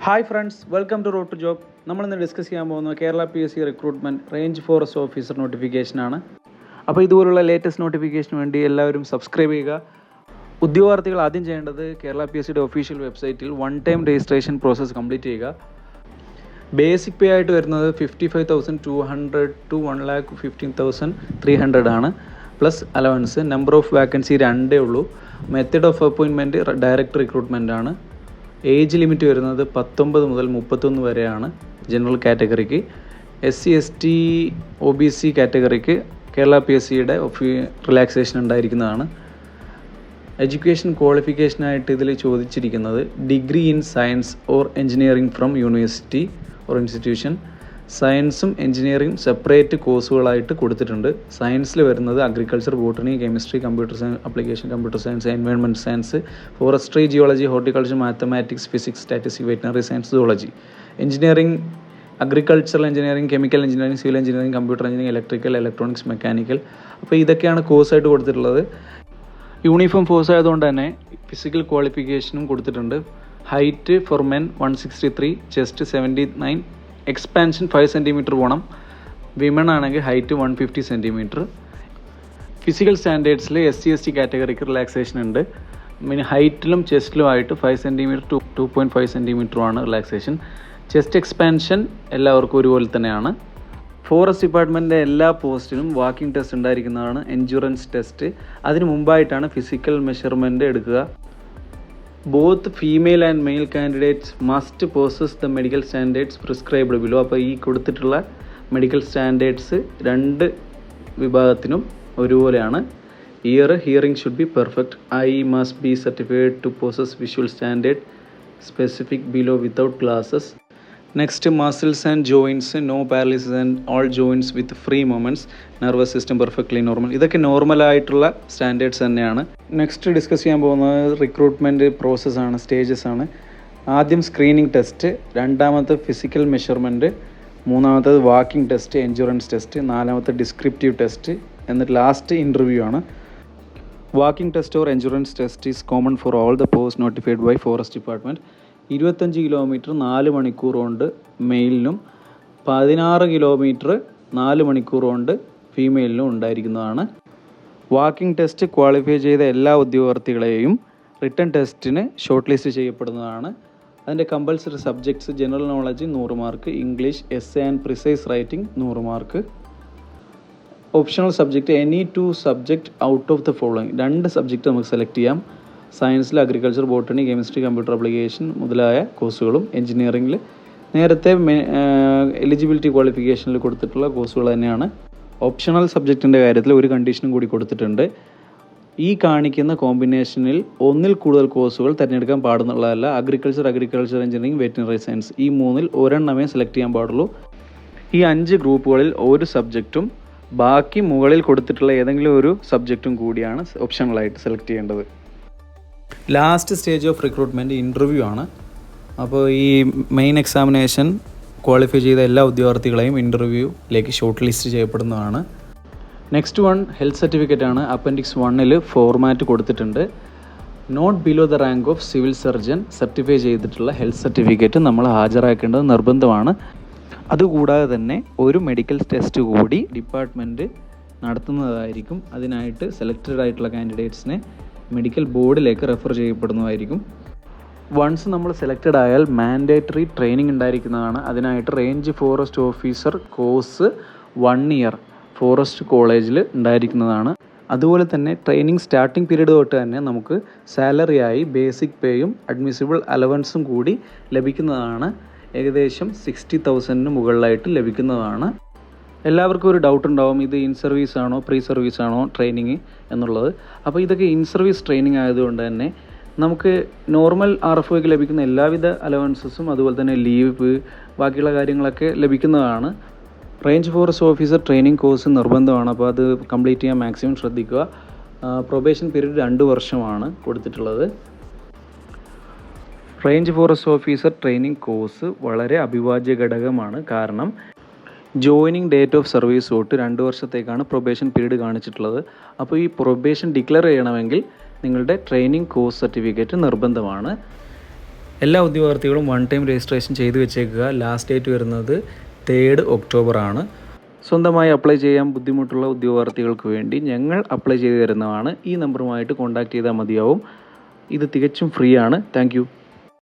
Hi friends, welcome to road to job. നമ്മളിന്ന് discuss ചെയ്യാൻ പോകുന്നത് Kerala PSC recruitment range forest officer നോട്ടിഫിക്കേഷനാണ്. അപ്പോൾ ഇതുപോലുള്ള ലേറ്റസ്റ്റ് നോട്ടിഫിക്കേഷന് വേണ്ടി എല്ലാവരും സബ്സ്ക്രൈബ് ചെയ്യുക. ഉദ്യോഗാർത്ഥികൾ ആദ്യം ചെയ്യേണ്ടത് കേരള PSCയുടെ ഒഫീഷ്യൽ വെബ്സൈറ്റിൽ one time registration process complete ചെയ്യുക. ബേസിക് പേ ആയിട്ട് വരുന്നത് 55,200 to 1,15,300 ആണ്. Plus allowance. Number of vacancy 2 ഉള്ളൂ. Method of appointment direct recruitment ആണ്. ഏജ് ലിമിറ്റ് വരുന്നത് 19 മുതൽ 31 വരെയാണ് ജനറൽ കാറ്റഗറിക്ക്. SC ST OBC കാറ്റഗറിക്ക് കേരള PSCയുടെ റിലാക്സേഷൻ ഉണ്ടായിരിക്കുന്നതാണ്. എഡ്യൂക്കേഷൻ ക്വാളിഫിക്കേഷനായിട്ട് ഇതിൽ ചോദിച്ചിരിക്കുന്നത് degree in science or engineering from university or institution. സയൻസും എഞ്ചിനീയറിംഗ് സെപ്പറേറ്റ് കോഴ്സുകളായിട്ട് കൊടുത്തിട്ടുണ്ട്. സയൻസിൽ വരുന്നത് agriculture, botany, chemistry, computer science, application computer science, environment science, forestry, geology, horticulture, mathematics, physics, statistics, veterinary science, zoology. Engineering agricultural engineering, chemical engineering, civil engineering, computer engineering, electrical, electronics, mechanical. അപ്പോൾ ഇതൊക്കെയാണ് കോഴ്സായിട്ട് കൊടുത്തിട്ടുള്ളത്. Uniform force ആയതുകൊണ്ട് തന്നെ physical ക്വാളിഫിക്കേഷനും കൊടുത്തിട്ടുണ്ട്. Height for men 163, chest 79, expansion 5 centimetre പോകണം. Women ആണെങ്കിൽ height 150 centimetre. Physical സ്റ്റാൻഡേർഡ്സിൽ SC ST കാറ്റഗറിക്ക് റിലാക്സേഷൻ ഉണ്ട്. പിന്നെ ഹൈറ്റിലും ചെസ്റ്റിലുമായിട്ട് 5 സെൻറ്റിമീറ്റർ ടു 2.5 സെൻറ്റിമീറ്ററുമാണ് റിലാക്സേഷൻ. ചെസ്റ്റ് എക്സ്പാൻഷൻ എല്ലാവർക്കും ഒരുപോലെ തന്നെയാണ്. ഫോറസ്റ്റ് ഡിപ്പാർട്ട്മെൻറ്റിൻ്റെ എല്ലാ പോസ്റ്റിനും വാക്കിംഗ് ടെസ്റ്റ് ഉണ്ടായിരിക്കുന്നതാണ്, എൻഡ്യൂറൻസ് ടെസ്റ്റ്. അതിന് മുമ്പായിട്ടാണ് ഫിസിക്കൽ മെഷർമെൻറ്റ് എടുക്കുക. Both female and male candidates must possess the medical standards prescribed below. അപ്പോൾ ഈ കൊടുത്തിട്ടുള്ള മെഡിക്കൽ സ്റ്റാൻഡേർഡ്സ് രണ്ട് വിഭാഗത്തിനും ഒരുപോലെയാണ്. Hearing should be perfect. Eye must be certified to possess visual standard specific below without glasses. Next, muscles and joints, no paralysis and all joints with free movements, nervous system perfectly normal. ഇതൊക്കെ നോർമലായിട്ടുള്ള standards തന്നെയാണ്. Next discuss ചെയ്യാൻ പോകുന്നത് recruitment പ്രോസസ്സാണ്, stages ആണ്. ആദ്യം screening test, രണ്ടാമത്തെ physical measurement, മൂന്നാമത്തേത് വാക്കിംഗ് ടെസ്റ്റ്, എൻഡ്യൂറൻസ് ടെസ്റ്റ്, നാലാമത്തെ ഡിസ്ക്രിപ്റ്റീവ് ടെസ്റ്റ്, എന്നിട്ട് ലാസ്റ്റ് ഇൻ്റർവ്യൂ ആണ്. Walking test or endurance test is common for all the post notified by forest department. 25 kilometre 4 മണിക്കൂർ കൊണ്ട് മെയിലിനും 16 കിലോമീറ്റർ 4 മണിക്കൂർ കൊണ്ട് ഫീമെയിലിനും ഉണ്ടായിരിക്കുന്നതാണ്. വാക്കിംഗ് ടെസ്റ്റ് ക്വാളിഫൈ ചെയ്ത എല്ലാ ഉദ്യോഗാർത്ഥികളെയും റിട്ടൺ ടെസ്റ്റിന് ഷോർട്ട് ലിസ്റ്റ് ചെയ്യപ്പെടുന്നതാണ്. അതിൻ്റെ compulsory subjects general knowledge 100 mark, English, essay and precise writing 100 mark. Optional subject any 2 subject out of the following. 2 subject നമുക്ക് സെലക്ട് ചെയ്യാം. സയൻസിൽ agriculture, botany, chemistry, computer application മുതലായ കോഴ്സുകളും, എഞ്ചിനീയറിംഗിൽ നേരത്തെ എലിജിബിലിറ്റി ക്വാളിഫിക്കേഷനിൽ കൊടുത്തിട്ടുള്ള കോഴ്സുകൾ തന്നെയാണ്. ഓപ്ഷണൽ സബ്ജക്റ്റിൻ്റെ കാര്യത്തിൽ ഒരു കണ്ടീഷനും കൂടി കൊടുത്തിട്ടുണ്ട്. ഈ കാണിക്കുന്ന കോമ്പിനേഷനിൽ ഒന്നിൽ കൂടുതൽ കോഴ്സുകൾ തിരഞ്ഞെടുക്കാൻ പാടുന്നുള്ളതല്ല. അഗ്രികൾച്ചർ എഞ്ചിനീയറിംഗ്, വെറ്റിനറി സയൻസ്, ഈ 3-ൽ ഒരെണ്ണമേ സെലക്ട് ചെയ്യാൻ പാടുള്ളൂ. ഈ 5 ഗ്രൂപ്പുകളിൽ ഒരു സബ്ജക്റ്റും ബാക്കി മുകളിൽ കൊടുത്തിട്ടുള്ള ഏതെങ്കിലും ഒരു സബ്ജക്റ്റും കൂടിയാണ് ഓപ്ഷണലായിട്ട് സെലക്ട് ചെയ്യേണ്ടത്. Last stage of recruitment interview ആണ്. അപ്പോൾ ഈ മെയിൻ എക്സാമിനേഷൻ ക്വാളിഫൈ ചെയ്ത എല്ലാ ഉദ്യോഗാർത്ഥികളെയും ഇൻ്റർവ്യൂയിലേക്ക് ഷോർട്ട് ലിസ്റ്റ് ചെയ്യപ്പെടുന്നതാണ്. നെക്സ്റ്റ് വൺ ഹെൽത്ത് സർട്ടിഫിക്കറ്റ് ആണ്. അപ്പൻഡിക്സ് 1-ൽ ഫോർമാറ്റ് കൊടുത്തിട്ടുണ്ട്. Note below the rank of civil surgeon certify ചെയ്തിട്ടുള്ള ഹെൽത്ത് സർട്ടിഫിക്കറ്റ് നമ്മൾ ഹാജരാക്കേണ്ടത് നിർബന്ധമാണ്. അതുകൂടാതെ തന്നെ ഒരു മെഡിക്കൽ ടെസ്റ്റ് കൂടി ഡിപ്പാർട്ട്മെൻറ്റ് നടത്തുന്നതായിരിക്കും. അതിനായിട്ട് സെലക്റ്റഡ് ആയിട്ടുള്ള കാൻഡിഡേറ്റ്സിനെ മെഡിക്കൽ ബോർഡിലേക്ക് റെഫർ ചെയ്യപ്പെടുന്നതായിരിക്കും. വൺസ് നമ്മൾ സെലക്റ്റഡ് ആയാൽ മാൻഡേറ്ററി ട്രെയിനിങ് ഉണ്ടായിരിക്കുന്നതാണ്. അതിനായിട്ട് range forest officer course 1 year forest കോളേജിൽ ഉണ്ടായിരിക്കുന്നതാണ്. അതുപോലെ തന്നെ ട്രെയിനിങ് സ്റ്റാർട്ടിംഗ് പീരീഡ് തൊട്ട് തന്നെ നമുക്ക് സാലറിയായി ബേസിക് പേയും അഡ്മിസിബിൾ അലവൻസും കൂടി ലഭിക്കുന്നതാണ്. ഏകദേശം 60,000 മുകളിലായിട്ട് ലഭിക്കുന്നതാണ്. എല്ലാവർക്കും ഒരു ഡൗട്ട് ഉണ്ടാവും, ഇത് ഇൻ സർവീസ് ആണോ പ്രീ സർവീസ് ആണോ ട്രെയിനിങ് എന്നുള്ളത്. അപ്പോൾ ഇതൊക്കെ ഇൻ സർവീസ് ട്രെയിനിങ് ആയതുകൊണ്ട് തന്നെ നമുക്ക് നോർമൽ RFOയ്ക്ക് ലഭിക്കുന്ന എല്ലാവിധ അലവൻസസും അതുപോലെ തന്നെ ലീവ് ബാക്കിയുള്ള കാര്യങ്ങളൊക്കെ ലഭിക്കുന്നതാണ്. Range forest officer training course നിർബന്ധമാണ്. അപ്പോൾ അത് കംപ്ലീറ്റ് ചെയ്യാൻ മാക്സിമം ശ്രദ്ധിക്കുക. പ്രൊബേഷൻ പീരീഡ് 2 വർഷമാണ് കൊടുത്തിട്ടുള്ളത്. Range forest officer training course വളരെ അവിഭാജ്യ ഘടകമാണ്. കാരണം ജോയിനിങ് ഡേറ്റ് ഓഫ് സർവീസ് തൊട്ട് 2 വർഷത്തേക്കാണ് പ്രൊബേഷൻ പീരീഡ് കാണിച്ചിട്ടുള്ളത്. അപ്പോൾ ഈ പ്രൊബേഷൻ ഡിക്ലെയർ ചെയ്യണമെങ്കിൽ നിങ്ങളുടെ ട്രെയിനിങ് കോഴ്സ് സർട്ടിഫിക്കറ്റ് നിർബന്ധമാണ്. എല്ലാ ഉദ്യോഗാർത്ഥികളും 1 ടൈം രജിസ്ട്രേഷൻ ചെയ്ത് വെച്ചേക്കുക. ലാസ്റ്റ് ഡേറ്റ് വരുന്നത് 3 ഒക്ടോബർ ആണ്. സ്വന്തമായി അപ്ലൈ ചെയ്യാൻ ബുദ്ധിമുട്ടുള്ള ഉദ്യോഗാർത്ഥികൾക്ക് വേണ്ടി ഞങ്ങൾ അപ്ലൈ ചെയ്ത് തരുന്നതാണ്. ഈ നമ്പറുമായിട്ട് കോൺടാക്റ്റ് ചെയ്താൽ മതിയാവും. ഇത് തികച്ചും ഫ്രീ ആണ്. താങ്ക്